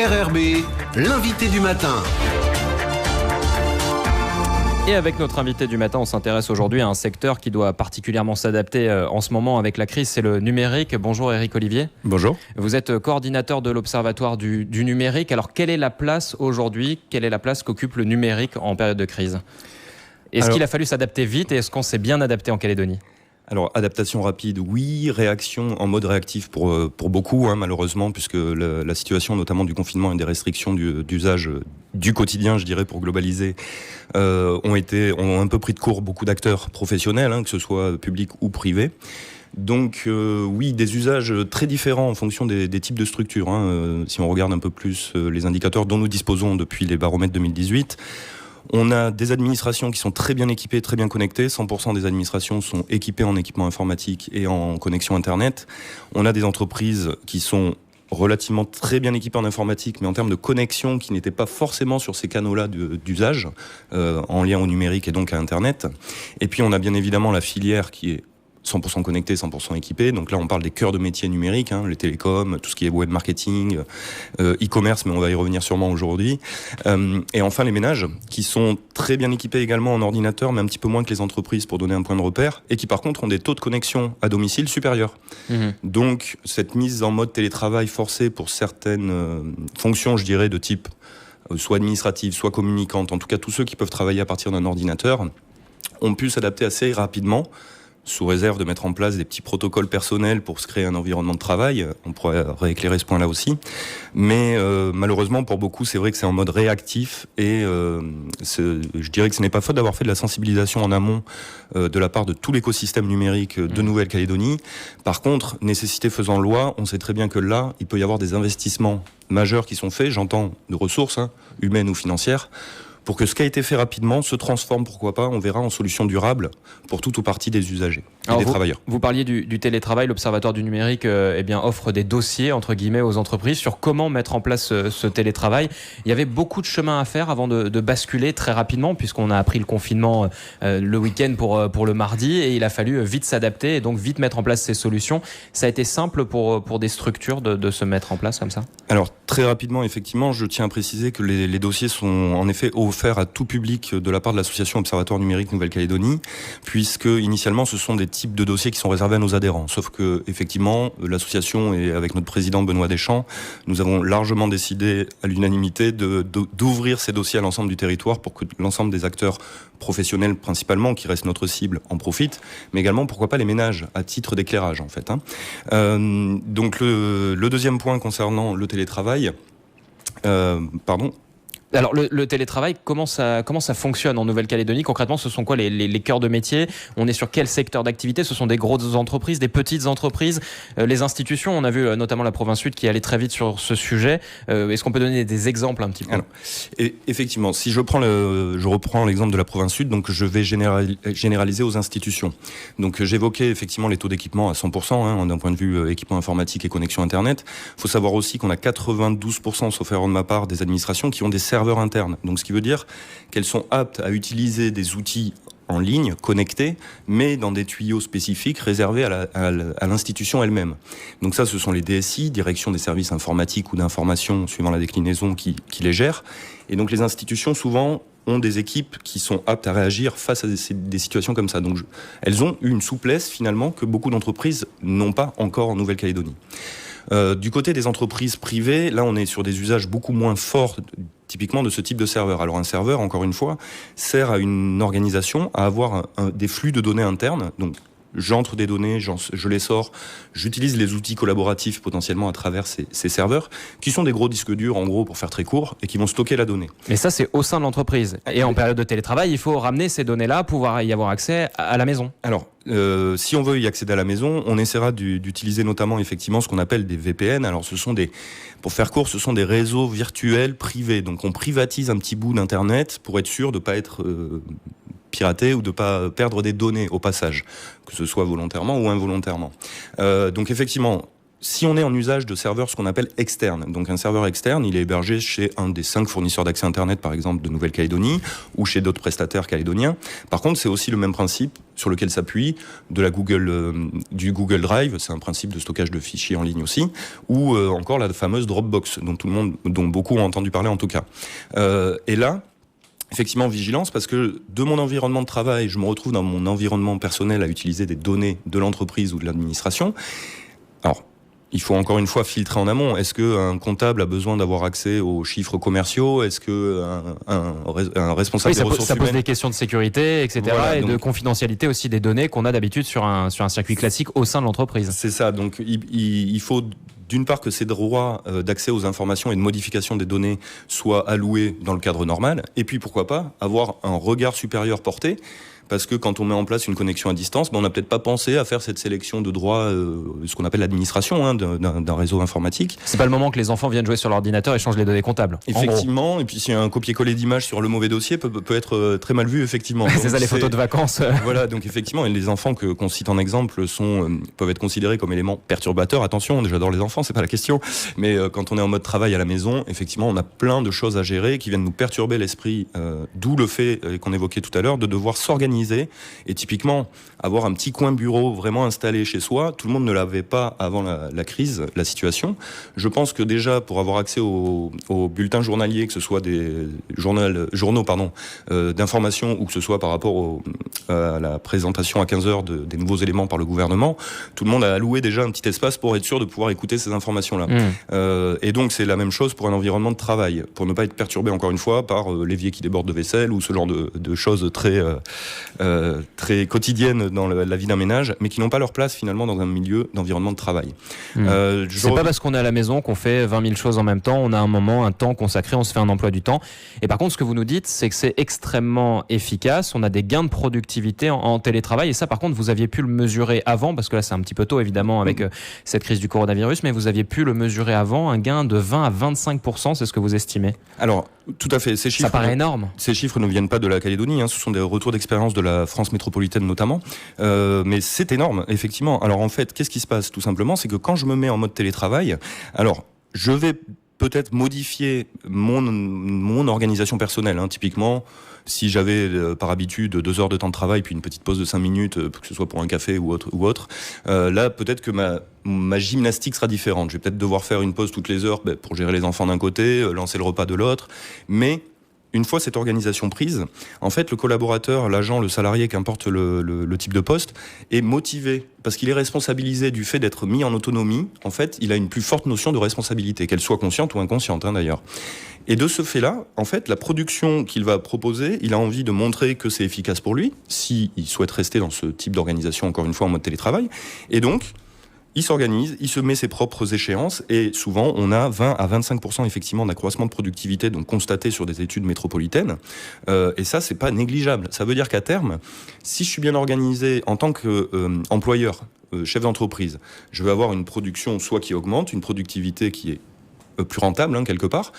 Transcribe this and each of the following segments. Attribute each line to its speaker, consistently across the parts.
Speaker 1: RRB, l'invité du matin.
Speaker 2: Et avec notre invité du matin, on s'intéresse aujourd'hui à un secteur qui doit particulièrement s'adapter en ce moment avec la crise, c'est le numérique. Bonjour Éric Olivier.
Speaker 3: Bonjour.
Speaker 2: Vous êtes coordinateur de l'Observatoire du numérique. Alors quelle est la place aujourd'hui, quelle est la place qu'occupe le numérique en période de crise ? Est-ce qu'il a fallu s'adapter vite et est-ce qu'on s'est bien adapté en Calédonie ?
Speaker 3: Alors, adaptation rapide, oui. Réaction en mode réactif pour beaucoup, malheureusement, puisque la situation, notamment du confinement et des restrictions d'usage du quotidien, je dirais, pour globaliser, ont un peu pris de court beaucoup d'acteurs professionnels, que ce soit publics ou privés. Donc oui, des usages très différents en fonction des types de structures. Si on regarde un peu plus les indicateurs dont nous disposons depuis les baromètres 2018, on a des administrations qui sont très bien équipées, très bien connectées. 100% des administrations sont équipées en équipement informatique et en connexion Internet. On a des entreprises qui sont relativement très bien équipées en informatique, mais en termes de connexion qui n'étaient pas forcément sur ces canaux-là d'usage, en lien au numérique et donc à Internet. Et puis on a bien évidemment la filière qui est 100% connecté, 100% équipé. Donc là, on parle des cœurs de métiers numériques, les télécoms, tout ce qui est web marketing, e-commerce, mais on va y revenir sûrement aujourd'hui. Et enfin, les ménages, qui sont très bien équipés également en ordinateur, mais un petit peu moins que les entreprises pour donner un point de repère, et qui par contre ont des taux de connexion à domicile supérieurs. Donc, cette mise en mode télétravail forcé pour certaines fonctions, je dirais, de type soit administrative, soit communicante, en tout cas tous ceux qui peuvent travailler à partir d'un ordinateur, ont pu s'adapter assez rapidement, sous réserve de mettre en place des petits protocoles personnels pour se créer un environnement de travail. On pourrait rééclairer ce point-là aussi. Mais malheureusement, pour beaucoup, c'est vrai que c'est en mode réactif et je dirais que ce n'est pas faute d'avoir fait de la sensibilisation en amont de la part de tout l'écosystème numérique de Nouvelle-Calédonie. Par contre, nécessité faisant loi, on sait très bien que là, il peut y avoir des investissements majeurs qui sont faits, j'entends de ressources, humaines ou financières, pour que ce qui a été fait rapidement se transforme, pourquoi pas, on verra, en solution durable pour tout ou partie des usagers et des travailleurs.
Speaker 2: Vous parliez du télétravail, l'Observatoire du numérique offre des dossiers, entre guillemets, aux entreprises sur comment mettre en place ce télétravail. Il y avait beaucoup de chemin à faire avant de basculer très rapidement, puisqu'on a appris le confinement le week-end pour le mardi, et il a fallu vite s'adapter et donc vite mettre en place ces solutions. Ça a été simple pour des structures de se mettre en place comme ça ?
Speaker 3: Alors, très rapidement, effectivement, je tiens à préciser que les dossiers sont en effet offerts à tout public de la part de l'association Observatoire numérique Nouvelle-Calédonie, puisque initialement ce sont des types de dossiers qui sont réservés à nos adhérents. Sauf que effectivement, l'association et avec notre président Benoît Deschamps, nous avons largement décidé à l'unanimité d'ouvrir ces dossiers à l'ensemble du territoire pour que l'ensemble des acteurs professionnels principalement, qui restent notre cible, en profitent, mais également pourquoi pas les ménages à titre d'éclairage en fait. Donc le deuxième point concernant le télétravail,
Speaker 2: Alors le télétravail, comment ça fonctionne en Nouvelle-Calédonie ? Concrètement, ce sont quoi les cœurs de métier ? On est sur quel secteur d'activité ? Ce sont des grosses entreprises, des petites entreprises, les institutions. On a vu notamment la province sud qui allait très vite sur ce sujet. Est-ce qu'on peut donner des exemples un petit peu ?
Speaker 3: Alors, effectivement, si je reprends l'exemple de la province sud, donc je vais généraliser aux institutions. Donc j'évoquais effectivement les taux d'équipement à 100%, d'un point de vue équipement informatique et connexion Internet. Il faut savoir aussi qu'on a 92%, sauf erreur de ma part, des administrations qui ont des serveurs internes. Donc ce qui veut dire qu'elles sont aptes à utiliser des outils en ligne, connectés, mais dans des tuyaux spécifiques réservés à l'institution elle-même. Donc ça, ce sont les DSI, Direction des services informatiques ou d'information, suivant la déclinaison, qui les gèrent. Et donc les institutions, souvent, ont des équipes qui sont aptes à réagir face à des situations comme ça. Donc elles ont une souplesse, finalement, que beaucoup d'entreprises n'ont pas encore en Nouvelle-Calédonie. Du côté des entreprises privées, là on est sur des usages beaucoup moins forts typiquement de ce type de serveur. Alors un serveur, encore une fois, sert à une organisation à avoir des flux de données internes. Donc j'entre des données, je les sors, j'utilise les outils collaboratifs potentiellement à travers ces serveurs, qui sont des gros disques durs en gros pour faire très court, et qui vont stocker la donnée.
Speaker 2: Mais ça c'est au sein de l'entreprise. Et en période de télétravail, il faut ramener ces données-là, pouvoir y avoir accès à la maison.
Speaker 3: Alors, si on veut y accéder à la maison, on essaiera d'utiliser notamment effectivement ce qu'on appelle des VPN. Alors pour faire court, ce sont des réseaux virtuels privés. Donc on privatise un petit bout d'internet pour être sûr de ne pas être piraté ou de ne pas perdre des données au passage, que ce soit volontairement ou involontairement. Donc effectivement, si on est en usage de serveurs, ce qu'on appelle externes, donc un serveur externe, il est hébergé chez un des 5 fournisseurs d'accès Internet, par exemple, de Nouvelle-Calédonie, ou chez d'autres prestataires calédoniens. Par contre, c'est aussi le même principe sur lequel s'appuie du Google Drive, c'est un principe de stockage de fichiers en ligne aussi, ou encore la fameuse Dropbox, dont beaucoup ont entendu parler en tout cas. Et là, effectivement, vigilance, parce que de mon environnement de travail, je me retrouve dans mon environnement personnel à utiliser des données de l'entreprise ou de l'administration. Alors, il faut encore une fois filtrer en amont. Est-ce qu'un comptable a besoin d'avoir accès aux chiffres commerciaux ? Est-ce qu'un responsable des ressources humaines...
Speaker 2: Ça pose des questions de sécurité, etc. Voilà, et de confidentialité aussi des données qu'on a d'habitude sur un circuit classique au sein de l'entreprise.
Speaker 3: C'est ça. Donc, il faut d'une part que ces droits d'accès aux informations et de modification des données soient alloués dans le cadre normal. Et puis, pourquoi pas, avoir un regard supérieur porté. Parce que quand on met en place une connexion à distance, on n'a peut-être pas pensé à faire cette sélection de droits, ce qu'on appelle l'administration d'un réseau informatique.
Speaker 2: C'est pas le moment que les enfants viennent jouer sur l'ordinateur et changent les données comptables.
Speaker 3: Effectivement, et puis si un copier-coller d'image sur le mauvais dossier peut être très mal vu, effectivement.
Speaker 2: C'est ça, les photos de vacances.
Speaker 3: Voilà, donc effectivement, et les enfants qu'on cite en exemple peuvent être considérés comme éléments perturbateurs. Attention, j'adore les enfants, c'est pas la question. Mais quand on est en mode travail à la maison, effectivement, on a plein de choses à gérer qui viennent nous perturber l'esprit, d'où le fait qu'on évoquait tout à l'heure de devoir s'organiser. Et typiquement, avoir un petit coin bureau vraiment installé chez soi, tout le monde ne l'avait pas avant la crise, la situation. Je pense que déjà, pour avoir accès aux bulletins journaliers, que ce soit des journaux d'information ou que ce soit par rapport à la présentation à 15h des nouveaux éléments par le gouvernement, tout le monde a alloué déjà un petit espace pour être sûr de pouvoir écouter ces informations-là. Et donc, c'est la même chose pour un environnement de travail, pour ne pas être perturbé, encore une fois, par l'évier qui déborde de vaisselle ou ce genre de choses très quotidiennes dans la vie d'un ménage, mais qui n'ont pas leur place finalement dans un milieu d'environnement de travail.
Speaker 2: C'est pas parce qu'on est à la maison qu'on fait 20 000 choses en même temps, on a un temps consacré, on se fait un emploi du temps. Et par contre, ce que vous nous dites, c'est que c'est extrêmement efficace, on a des gains de productivité en télétravail, et ça par contre, vous aviez pu le mesurer avant, parce que là c'est un petit peu tôt évidemment avec cette crise du coronavirus, mais vous aviez pu le mesurer avant, un gain de 20 à 25%, c'est ce que vous estimez?
Speaker 3: Alors, tout à fait. Ces chiffres,
Speaker 2: ça paraît énorme.
Speaker 3: Ces chiffres ne viennent pas de la Calédonie, ce sont des retours d'expérience de la France métropolitaine notamment, mais c'est énorme, effectivement. Alors en fait, qu'est-ce qui se passe? Tout simplement, c'est que quand je me mets en mode télétravail, alors je vais peut-être modifier mon organisation personnelle, Typiquement, si j'avais par habitude 2 heures de temps de travail puis une petite pause de 5 minutes, que ce soit pour un café ou autre, là peut-être que ma gymnastique sera différente. Je vais peut-être devoir faire une pause toutes les heures pour gérer les enfants d'un côté, lancer le repas de l'autre, mais une fois cette organisation prise, en fait, le collaborateur, l'agent, le salarié, qu'importe le type de poste, est motivé parce qu'il est responsabilisé du fait d'être mis en autonomie. En fait, il a une plus forte notion de responsabilité, qu'elle soit consciente ou inconsciente, d'ailleurs. Et de ce fait-là, en fait, la production qu'il va proposer, il a envie de montrer que c'est efficace pour lui, s'il souhaite rester dans ce type d'organisation, encore une fois, en mode télétravail. Et donc, il s'organise, il se met ses propres échéances et souvent on a 20 à 25% effectivement d'accroissement de productivité donc constaté sur des études métropolitaines et ça c'est pas négligeable. Ça veut dire qu'à terme, si je suis bien organisé en tant qu'employeur, chef d'entreprise, je vais avoir une production soit qui augmente, une productivité qui est plus rentable quelque part.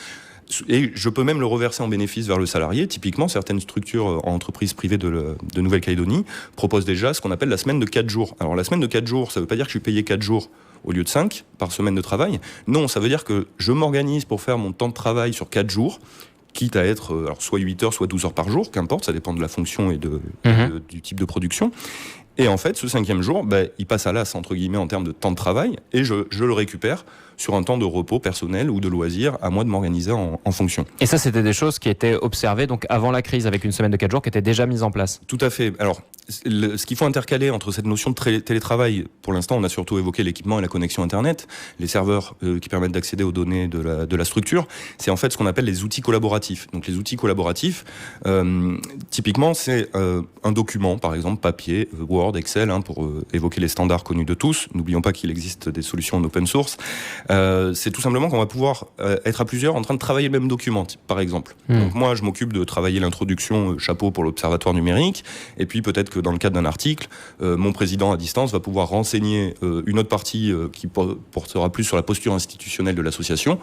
Speaker 3: Et je peux même le reverser en bénéfice vers le salarié. Typiquement, certaines structures en entreprise privée de Nouvelle-Calédonie proposent déjà ce qu'on appelle la semaine de 4 jours. Alors la semaine de 4 jours, ça ne veut pas dire que je suis payé 4 jours au lieu de 5 par semaine de travail. Non, ça veut dire que je m'organise pour faire mon temps de travail sur 4 jours, quitte à être soit 8 heures, soit 12 heures par jour, qu'importe, ça dépend de la fonction et du type de production. Et en fait, ce 5e jour, il passe à l'as, entre guillemets, en termes de temps de travail, et je le récupère sur un temps de repos personnel ou de loisir, à moi de m'organiser en fonction.
Speaker 2: Et ça, c'était des choses qui étaient observées donc avant la crise, avec une semaine de 4 jours qui était déjà mise en place.
Speaker 3: Tout à fait. Alors, ce qu'il faut intercaler entre cette notion de télétravail, pour l'instant, on a surtout évoqué l'équipement et la connexion Internet, les serveurs qui permettent d'accéder aux données de la structure, c'est en fait ce qu'on appelle les outils collaboratifs. Donc les outils collaboratifs, typiquement, c'est un document, par exemple, papier, Word, Excel, pour évoquer les standards connus de tous. N'oublions pas qu'il existe des solutions en open source. C'est tout simplement qu'on va pouvoir être à plusieurs en train de travailler le même document, par exemple. Donc moi, je m'occupe de travailler l'introduction chapeau pour l'Observatoire numérique, et puis peut-être que dans le cadre d'un article, mon président à distance va pouvoir renseigner une autre partie qui portera plus sur la posture institutionnelle de l'association,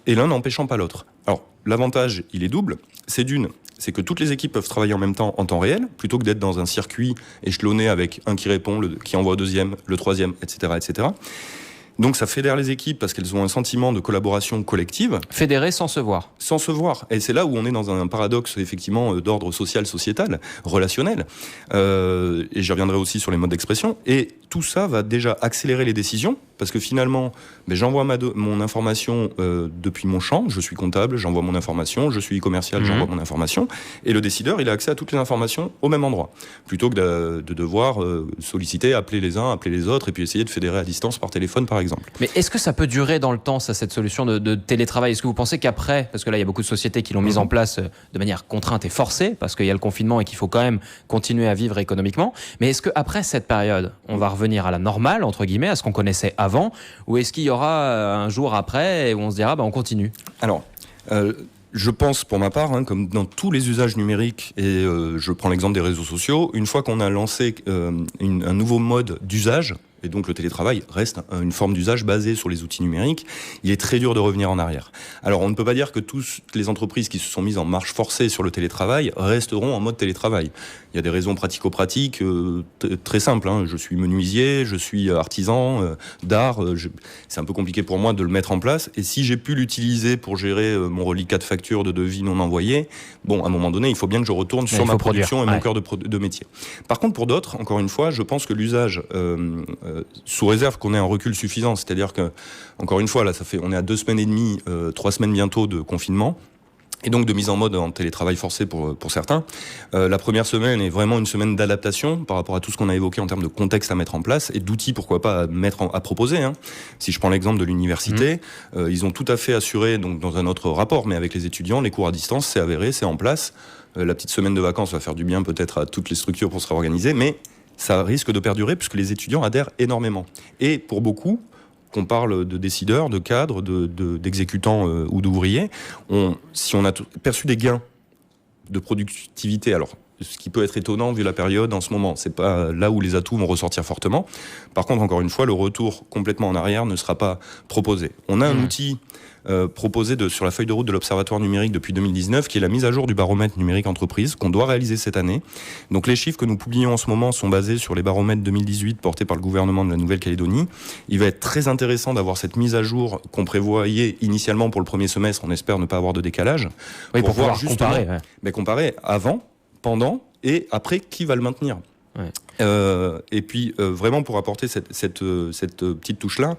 Speaker 3: et l'un n'empêchant pas l'autre. Alors, l'avantage, il est double. C'est que toutes les équipes peuvent travailler en même temps, en temps réel, plutôt que d'être dans un circuit échelonné avec un qui répond, qui envoie au deuxième, le troisième, etc., etc. Donc ça fédère les équipes parce qu'elles ont un sentiment de collaboration collective.
Speaker 2: Fédérer sans se voir.
Speaker 3: Sans se voir. Et c'est là où on est dans un paradoxe effectivement d'ordre social, sociétal, relationnel. Et j'y reviendrai aussi sur les modes d'expression. Et tout ça va déjà accélérer les décisions parce que finalement, j'envoie mon information depuis mon champ. Je suis comptable, j'envoie mon information. Je suis commercial, j'envoie mon information. Et le décideur, il a accès à toutes les informations au même endroit. Plutôt que de devoir solliciter, appeler les uns, appeler les autres et puis essayer de fédérer à distance par téléphone, par exemple.
Speaker 2: Mais est-ce que ça peut durer dans le temps, ça, cette solution de télétravail ? Est-ce que vous pensez qu'après, parce que là, il y a beaucoup de sociétés qui l'ont mise en place de manière contrainte et forcée, parce qu'il y a le confinement et qu'il faut quand même continuer à vivre économiquement, mais est-ce qu'après cette période, on va revenir à la normale, entre guillemets, à ce qu'on connaissait avant, ou est-ce qu'il y aura un jour après où on se dira, on continue ?
Speaker 3: Alors, je pense pour ma part, comme dans tous les usages numériques, et je prends l'exemple des réseaux sociaux, une fois qu'on a lancé un nouveau mode d'usage, et donc le télétravail reste une forme d'usage basée sur les outils numériques, il est très dur de revenir en arrière. Alors on ne peut pas dire que toutes les entreprises qui se sont mises en marche forcée sur le télétravail resteront en mode télétravail. Il y a des raisons pratico-pratiques très simples. Je suis menuisier, je suis artisan d'art, c'est un peu compliqué pour moi de le mettre en place. Et si j'ai pu l'utiliser pour gérer mon reliquat de factures, de devis non envoyés, à un moment donné, il faut bien que je retourne sur ma production et mon cœur de métier. Par contre, pour d'autres, encore une fois, je pense que l'usage sous réserve qu'on ait un recul suffisant, c'est-à-dire que, encore une fois, là, on est à 2 semaines et demie, 3 semaines bientôt de confinement, et donc de mise en mode en télétravail forcé pour certains. La première semaine est vraiment une semaine d'adaptation par rapport à tout ce qu'on a évoqué en termes de contexte à mettre en place et d'outils, pourquoi pas, à proposer. Si je prends l'exemple de l'université, ils ont tout à fait assuré, donc dans un autre rapport, mais avec les étudiants, les cours à distance, c'est avéré, c'est en place. La petite semaine de vacances va faire du bien peut-être à toutes les structures pour se réorganiser, mais ça risque de perdurer puisque les étudiants adhèrent énormément. Et pour beaucoup, qu'on parle de décideurs, de cadres, d'exécutants ou d'ouvriers, si on a perçu des gains de productivité, alors ce qui peut être étonnant vu la période en ce moment, c'est pas là où les atouts vont ressortir fortement. Par contre, encore une fois, le retour complètement en arrière ne sera pas proposé. On a un outil proposé sur la feuille de route de l'Observatoire numérique depuis 2019, qui est la mise à jour du baromètre numérique entreprise, qu'on doit réaliser cette année. Donc les chiffres que nous publions en ce moment sont basés sur les baromètres 2018 portés par le gouvernement de la Nouvelle-Calédonie. Il va être très intéressant d'avoir cette mise à jour qu'on prévoyait initialement pour le premier semestre, on espère ne pas avoir de décalage.
Speaker 2: Oui, pour pouvoir comparer.
Speaker 3: Comparer avant, pendant et après qui va le maintenir. Ouais. Et puis vraiment pour apporter cette petite touche-là,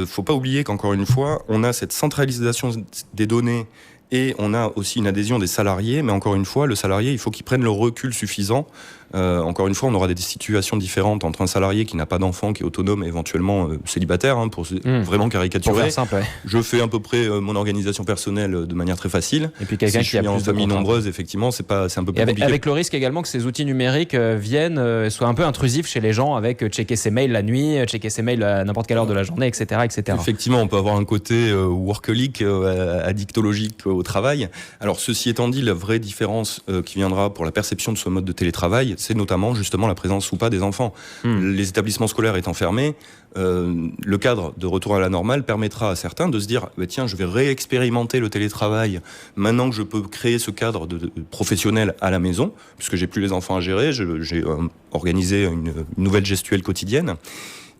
Speaker 3: faut pas oublier qu'encore une fois, on a cette centralisation des données et on a aussi une adhésion des salariés, mais encore une fois, le salarié, il faut qu'il prenne le recul suffisant. Encore une fois, on aura des situations différentes entre un salarié qui n'a pas d'enfant, qui est autonome, éventuellement célibataire, pour vraiment caricaturer.
Speaker 2: Pour faire simple, ouais.
Speaker 3: Je fais à peu près mon organisation personnelle de manière très facile.
Speaker 2: Et puis quelqu'un qui a plus
Speaker 3: en famille nombreuse, effectivement, c'est un peu plus compliqué.
Speaker 2: Avec le risque également que ces outils numériques soient un peu intrusifs chez les gens, avec checker ses mails la nuit, checker ses mails à n'importe quelle heure de la journée, etc., etc.
Speaker 3: Effectivement, on peut avoir un côté workaholic, addictologique au travail. Alors, ceci étant dit, la vraie différence qui viendra pour la perception de ce mode de télétravail, c'est notamment justement la présence ou pas des enfants. Les établissements scolaires étant fermés, le cadre de retour à la normale permettra à certains de se dire tiens, je vais réexpérimenter le télétravail maintenant que je peux créer ce cadre professionnel à la maison, puisque j'ai plus les enfants à gérer, j'ai organisé une nouvelle gestuelle quotidienne.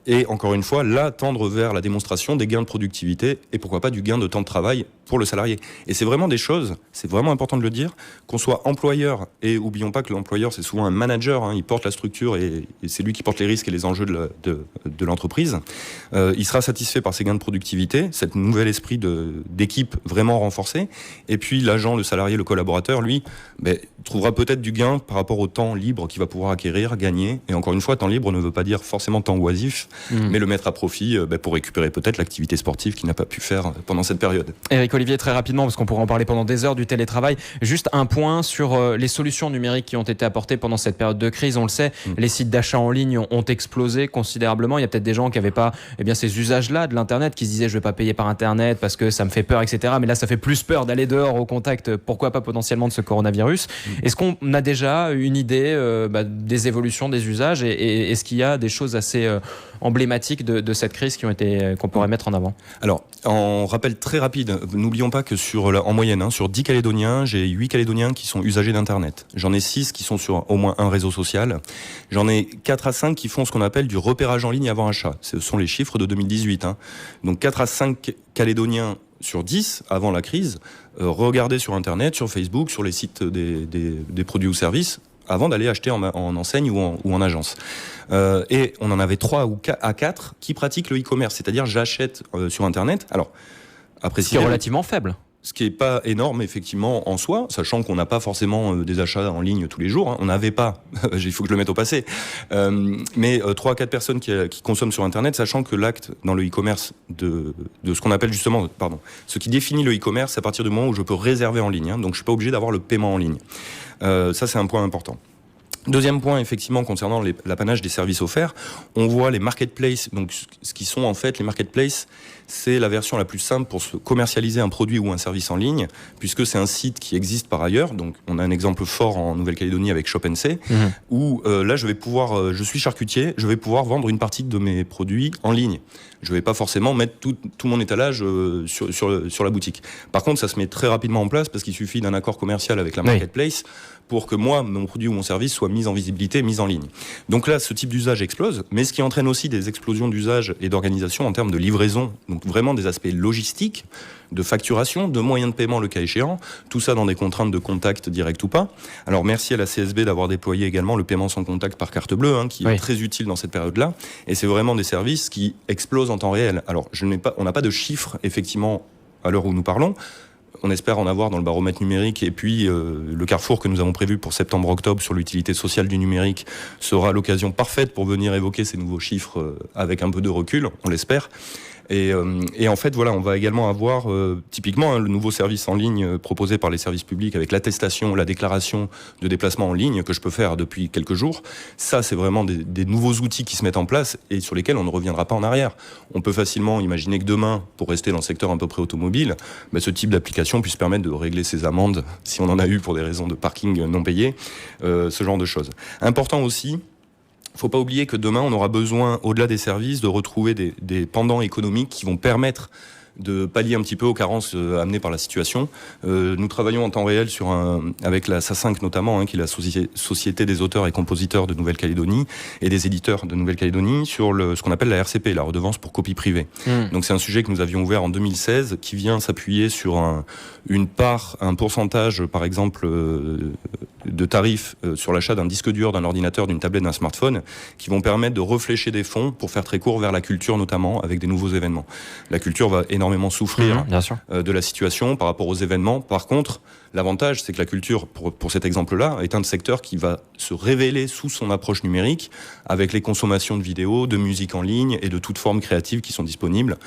Speaker 3: Et encore une fois, là, tendre vers la démonstration des gains de productivité et pourquoi pas du gain de temps de travail pour le salarié. Et c'est vraiment des choses, c'est vraiment important de le dire, qu'on soit employeur, et oublions pas que l'employeur, c'est souvent un manager, il porte la structure et c'est lui qui porte les risques et les enjeux de l'entreprise. Il sera satisfait par ces gains de productivité, cet nouvel esprit d'équipe vraiment renforcé. Et puis l'agent, le salarié, le collaborateur, lui, trouvera peut-être du gain par rapport au temps libre qu'il va pouvoir acquérir, gagner. Et encore une fois, temps libre ne veut pas dire forcément temps oisif, mais le mettre à profit pour récupérer peut-être l'activité sportive qu'il n'a pas pu faire pendant cette période.
Speaker 2: Éric Olivier, très rapidement, parce qu'on pourrait en parler pendant des heures du télétravail, juste un point sur les solutions numériques qui ont été apportées pendant cette période de crise. On le sait, les sites d'achat en ligne ont explosé considérablement. Il y a peut-être des gens qui n'avaient pas ces usages-là de l'Internet, qui se disaient je ne vais pas payer par Internet parce que ça me fait peur, etc. Mais là, ça fait plus peur d'aller dehors au contact, pourquoi pas potentiellement de ce coronavirus. Est-ce qu'on a déjà une idée des évolutions des usages et est-ce qu'il y a des choses assez emblématiques de cette crise qu'on pourrait mettre en avant?
Speaker 3: Alors, en rappel très rapide, n'oublions pas que en moyenne, sur 10 Calédoniens, j'ai 8 Calédoniens qui sont usagers d'Internet. J'en ai 6 qui sont sur au moins un réseau social. J'en ai 4 à 5 qui font ce qu'on appelle du repérage en ligne avant achat. Ce sont les chiffres de 2018. Donc 4 à 5 Calédoniens sur 10, avant la crise, regardaient sur Internet, sur Facebook, sur les sites des produits ou services, avant d'aller acheter en enseigne ou en agence. Et on en avait 3 à 4 qui pratiquent le e-commerce, c'est-à-dire j'achète sur Internet. Alors, après,
Speaker 2: ce qui est relativement faible.
Speaker 3: Ce qui n'est pas énorme, effectivement, en soi, sachant qu'on n'a pas forcément des achats en ligne tous les jours. On n'avait pas, il faut que je le mette au passé, mais 3 à 4 personnes qui consomment sur Internet, sachant que l'acte dans le e-commerce de ce qu'on appelle justement, ce qui définit le e-commerce, c'est à partir du moment où je peux réserver en ligne. Donc je ne suis pas obligé d'avoir le paiement en ligne. Ça, c'est un point important. Deuxième point, effectivement, concernant l'apanage des services offerts, on voit les marketplaces. Donc, ce qui sont en fait les marketplaces, c'est la version la plus simple pour se commercialiser un produit ou un service en ligne, puisque c'est un site qui existe par ailleurs. Donc, on a un exemple fort en Nouvelle-Calédonie avec Shop & Say, où là, je suis charcutier, je vais pouvoir vendre une partie de mes produits en ligne. Je vais pas forcément mettre tout mon étalage sur la boutique. Par contre, ça se met très rapidement en place parce qu'il suffit d'un accord commercial avec la marketplace pour que moi, mon produit ou mon service soit mis en visibilité, mis en ligne. Donc là, ce type d'usage explose, mais ce qui entraîne aussi des explosions d'usage et d'organisation en termes de livraison, donc vraiment des aspects logistiques, de facturation, de moyens de paiement le cas échéant, tout ça dans des contraintes de contact direct ou pas. Alors merci à la CSB d'avoir déployé également le paiement sans contact par carte bleue, qui est très utile dans cette période-là, et c'est vraiment des services qui explosent en temps réel. Alors on n'a pas de chiffres, effectivement, à l'heure où nous parlons. On espère en avoir dans le baromètre numérique, et puis le carrefour que nous avons prévu pour septembre-octobre sur l'utilité sociale du numérique sera l'occasion parfaite pour venir évoquer ces nouveaux chiffres avec un peu de recul, on l'espère. Et en fait, voilà, on va également avoir typiquement le nouveau service en ligne proposé par les services publics avec l'attestation, la déclaration de déplacement en ligne que je peux faire depuis quelques jours. Ça, c'est vraiment des nouveaux outils qui se mettent en place et sur lesquels on ne reviendra pas en arrière. On peut facilement imaginer que demain, pour rester dans le secteur à peu près automobile, ce type d'application puisse permettre de régler ses amendes si on en a eu pour des raisons de parking non payées, ce genre de choses. Important aussi, il ne faut pas oublier que demain, on aura besoin, au-delà des services, de retrouver des pendants économiques qui vont permettre de pallier un petit peu aux carences amenées par la situation. Nous travaillons en temps réel avec la SACINC notamment, qui est la Société des auteurs et compositeurs de Nouvelle-Calédonie et des éditeurs de Nouvelle-Calédonie, sur ce qu'on appelle la RCP, la redevance pour copie privée. Donc c'est un sujet que nous avions ouvert en 2016, qui vient s'appuyer sur un pourcentage, par exemple, de tarifs sur l'achat d'un disque dur, d'un ordinateur, d'une tablette, d'un smartphone, qui vont permettre de reflécher des fonds, pour faire très court, vers la culture notamment, avec des nouveaux événements. La culture va énormément souffrir de la situation par rapport aux événements. Par contre, l'avantage, c'est que la culture, pour cet exemple-là, est un secteur qui va se révéler sous son approche numérique, avec les consommations de vidéos, de musique en ligne et de toutes formes créatives qui sont disponibles.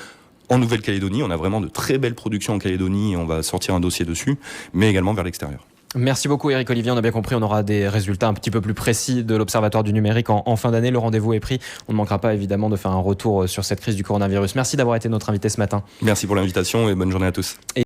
Speaker 3: En Nouvelle-Calédonie, on a vraiment de très belles productions en Calédonie et on va sortir un dossier dessus, mais également vers l'extérieur.
Speaker 2: Merci beaucoup Éric Olivier, on a bien compris, on aura des résultats un petit peu plus précis de l'Observatoire du numérique en fin d'année. Le rendez-vous est pris, on ne manquera pas évidemment de faire un retour sur cette crise du coronavirus. Merci d'avoir été notre invité ce matin.
Speaker 3: Merci pour l'invitation et bonne journée à tous.